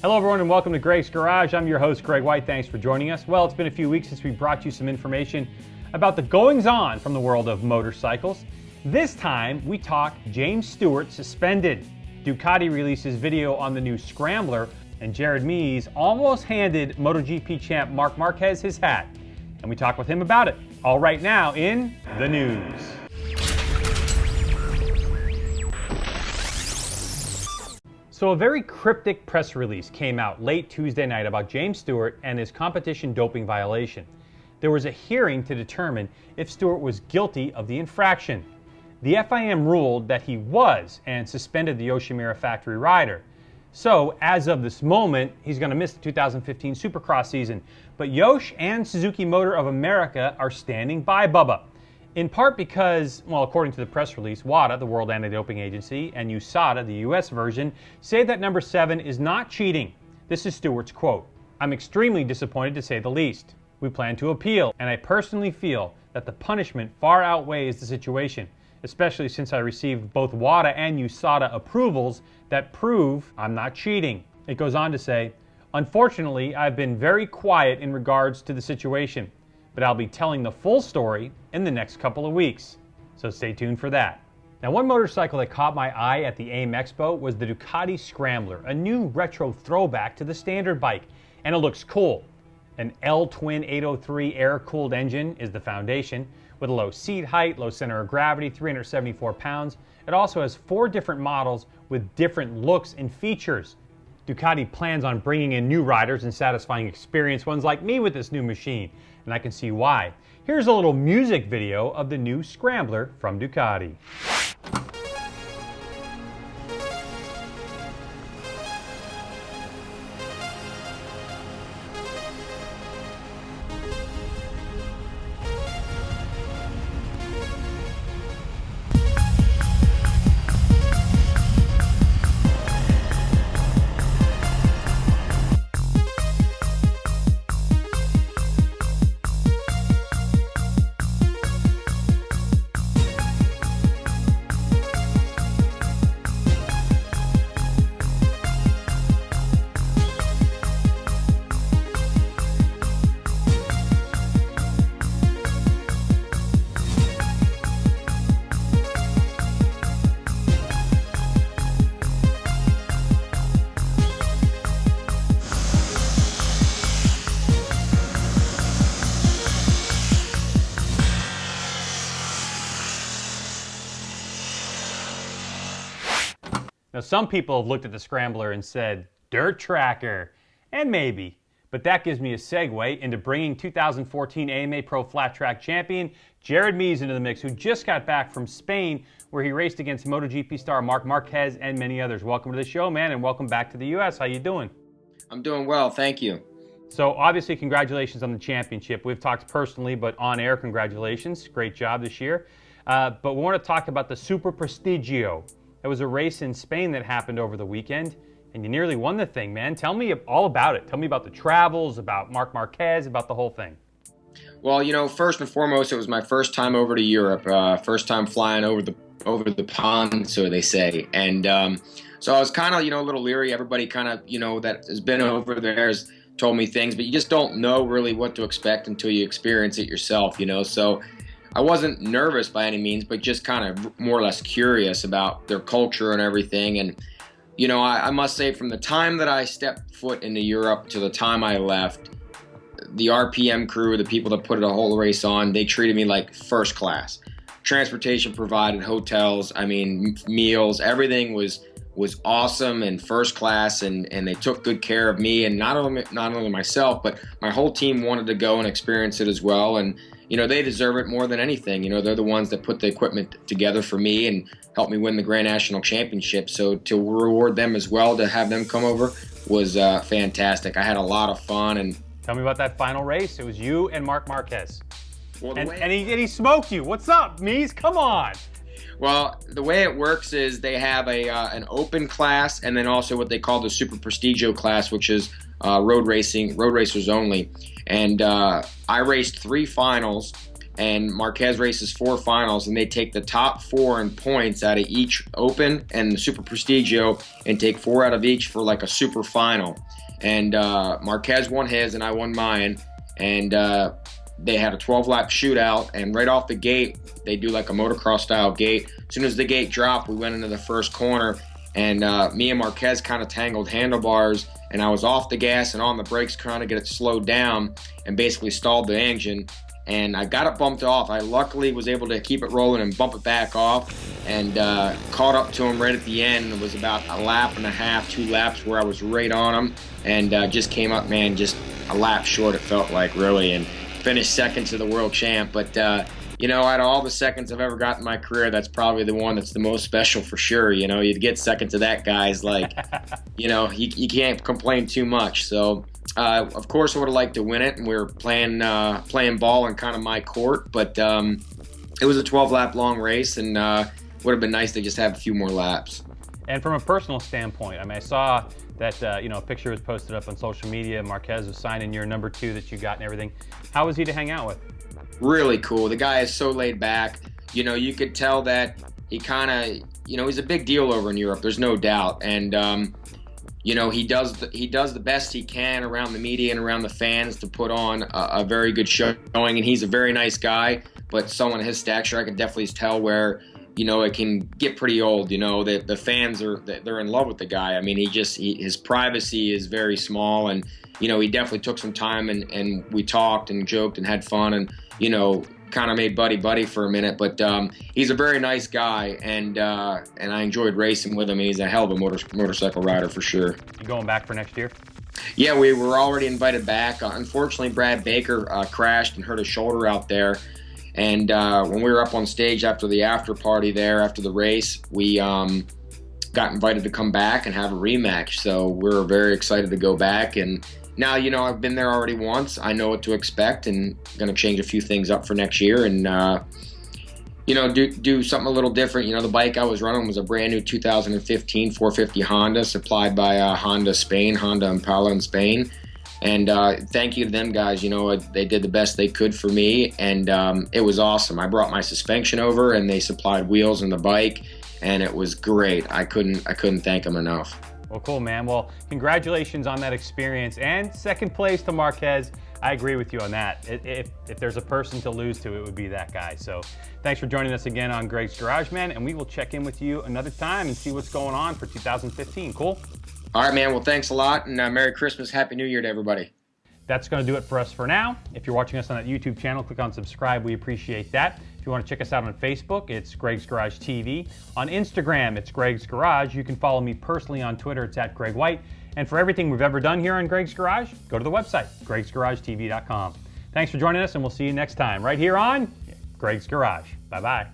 Hello everyone and welcome to Greg's Garage. I'm your host Greg White. Thanks for joining us. Well, it's been a few weeks since we brought you some information about the goings-on from the world of motorcycles. This time we talk James Stewart suspended. Ducati releases video on the new Scrambler, and Jared Mees almost handed MotoGP champ Marc Marquez his hat. And we talk with him about it, all right now in the news. So a very cryptic press release came out late Tuesday night about James Stewart and his competition doping violation. There was a hearing to determine if Stewart was guilty of the infraction. The FIM ruled that he was and suspended the Yoshimura factory rider. So as of this moment, he's going to miss the 2015 Supercross season. But Yosh and Suzuki Motor of America are standing by Bubba. In part because, well, according to the press release, WADA, the World Anti-Doping Agency, and USADA, the US version, say that number 7 is not cheating. This is Stewart's quote. "I'm extremely disappointed to say the least. We plan to appeal, and I personally feel that the punishment far outweighs the situation, especially since I received both WADA and USADA approvals that prove I'm not cheating." It goes on to say, "Unfortunately, I've been very quiet in regards to the situation, but I'll be telling the full story in the next couple of weeks, so stay tuned for that." Now, one motorcycle that caught my eye at the AIM Expo was the Ducati Scrambler, a new retro throwback to the standard bike, and it looks cool. An L-Twin 803 air-cooled engine is the foundation, with a low seat height, low center of gravity, 374 pounds. It also has 4 different models with different looks and features. Ducati plans on bringing in new riders and satisfying experienced ones like me with this new machine, and I can see why. Here's a little music video of the new Scrambler from Ducati. Now, some people have looked at the Scrambler and said, dirt tracker, and maybe, but that gives me a segue into bringing 2014 AMA Pro Flat Track champion Jared Mees into the mix, who just got back from Spain, where he raced against MotoGP star Marc Marquez and many others. Welcome to the show, man, and welcome back to the U.S. How you doing? I'm doing well, thank you. So obviously, congratulations on the championship. We've talked personally, but on air, congratulations. Great job this year. But we want to talk about the Superprestigio. It was a race in Spain that happened over the weekend, and you nearly won the thing, man. Tell me all about it. Tell me about the travels, about Marc Marquez, about the whole thing. Well, you know, first and foremost, it was my first time over to Europe, first time flying over the pond, so they say. And so I was kind of, a little leery. Everybody kind of, that has been over there has told me things, but you just don't know really what to expect until you experience it yourself, So I wasn't nervous by any means, but just kind of more or less curious about their culture and everything. And, I must say, from the time that I stepped foot into Europe to the time I left, the RPM crew, the people that put the whole race on, they treated me like first class. Transportation provided, hotels, meals, everything was awesome and first class, and they took good care of me, and not only myself, but my whole team wanted to go and experience it as well. And they deserve it more than anything. They're the ones that put the equipment together for me and helped me win the Grand National Championship. So to reward them as well, to have them come over, was fantastic. I had a lot of fun. And tell me about that final race. It was you and Marc Marquez. Well, and he smoked you. What's up, Mees? Come on. Well, the way it works is they have an open class, and then also what they call the Superprestigio class, which is road racers only. And I raced 3 finals, and Marquez races 4 finals, and they take the top 4 in points out of each Open and the Superprestigio, and take 4 out of each for like a super final. And Marquez won his, and I won mine, and they had a 12-lap shootout, and right off the gate, they do like a motocross style gate. As soon as the gate dropped, we went into the first corner, and me and Marquez kind of tangled handlebars, and I was off the gas and on the brakes trying to get it slowed down, and basically stalled the engine. And I got it bumped off. I luckily was able to keep it rolling and bump it back off, and caught up to him right at the end. It was about a lap and a half, 2 laps where I was right on him, and just came up, man, just a lap short, it felt like, really, and finished second to the world champ. But you know, out of all the seconds I've ever got in my career, that's probably the one that's the most special for sure. You know, you'd get second to that guy's like, you know, you can't complain too much. So of course I would have liked to win it, and we were playing ball in kind of my court, but it was a 12-lap long race, and would have been nice to just have a few more laps. And from a personal standpoint, I mean, I saw that you know, a picture was posted up on social media. Marquez was signing your number 2 that you got and everything. How was he to hang out with? Really cool. The guy is so laid back. You know, you could tell that he kind of, you know, he's a big deal over in Europe. There's no doubt. And you know, he does the best he can around the media and around the fans to put on a very good showing. And he's a very nice guy, but someone his stature, I can definitely tell where, you know, it can get pretty old. You know, the fans they're in love with the guy. I mean, his privacy is very small, and you know, he definitely took some time, and we talked and joked and had fun, and you know, kind of made buddy for a minute. But he's a very nice guy, and I enjoyed racing with him. He's a hell of a motorcycle rider for sure. You going back for next year? Yeah, we were already invited back. Unfortunately, Brad Baker crashed and hurt his shoulder out there. And when we were up on stage after the after party there, after the race, we got invited to come back and have a rematch. So we were very excited to go back. And now, you know, I've been there already once. I know what to expect, and going to change a few things up for next year, and you know, do something a little different. You know, the bike I was running was a brand new 2015 450 Honda, supplied by Honda Impala in Spain. And thank you to them guys. You know, they did the best they could for me, and it was awesome. I brought my suspension over, and they supplied wheels and the bike, and it was great. I couldn't thank them enough. Well, cool, man. Well, congratulations on that experience, and second place to Marquez. I agree with you on that. If there's a person to lose to, it would be that guy. So thanks for joining us again on Greg's Garage, man, and we will check in with you another time and see what's going on for 2015. Cool? All right, man. Well, thanks a lot, and Merry Christmas, Happy New Year to everybody. That's going to do it for us for now. If you're watching us on that YouTube channel, click on subscribe. We appreciate that. If you want to check us out on Facebook, it's Greg's Garage TV. On Instagram, it's Greg's Garage. You can follow me personally on Twitter. It's at Greg White. And for everything we've ever done here on Greg's Garage, go to the website, gregsgaragetv.com. Thanks for joining us, and we'll see you next time right here on Greg's Garage. Bye-bye.